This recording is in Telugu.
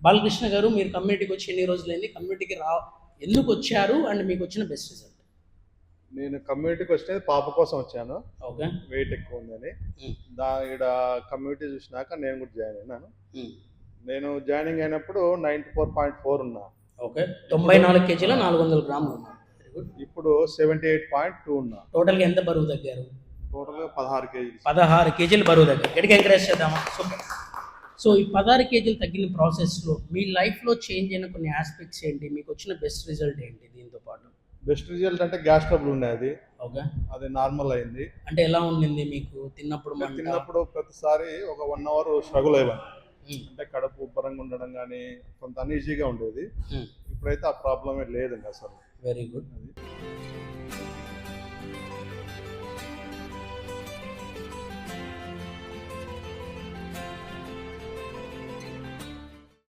బాలకృష్ణ గారు, మీరు కమ్యూనిటీకి వచ్చి ఎన్ని రోజులైంది? కమ్యూనిటీకి ఎందుకు వచ్చారు అండ్ మీకు వచ్చిన బెస్ట్ రిజల్ట్? నేను కమ్యూనిటీకి వచ్చినది పాప కోసం వచ్చాను. ఓకే. వెయిట్ ఎక్కువ ఉందని ఈడ కమ్యూనిటీ చూసినాక నేను కూడా జాయిన్ అయినాను. నేను జాయినింగ్ అయినప్పుడు 94.4 ఉన్నా. ఓకే. 94 కేజీల 400 గ్రాములు ఉన్నా. Very good. ఇప్పుడు 78.2 ఉన్నా. టోటల్గా ఎంత బరువు తగ్గారు? టోటల్గా 16 కేజీలు. 16 కేజీలు బరువు తగ్గారు. గట్టిగా ఎంకరేజ్ చేద్దామా? సూపర్. సో ఈ 16 కేజీలు తగ్గిన ప్రాసెస్లో మీ లైఫ్లో చేంజ్ అయిన కొన్ని ఆస్పెక్ట్స్ ఏంటి? మీకు వచ్చిన బెస్ట్ రిజల్ట్ ఏంటి? దీంతో పాటు బెస్ట్ రిజల్ట్ అంటే గ్యాస్ ట్రబుల్ ఉండేది. ఓకే. అది నార్మల్ అయింది. అంటే ఎలా ఉండింది మీకు తిన్నప్పుడు ప్రతిసారి ఒక 1 అవర్ స్ట్రగుల్ అయ్యాను. అంటే కడుపు ఉబ్బరంగా ఉండడం కానీ కొంత అన్ఈజీగా ఉండేది. ఇప్పుడైతే ఆ ప్రాబ్లమే లేదండి అసలు. Very good.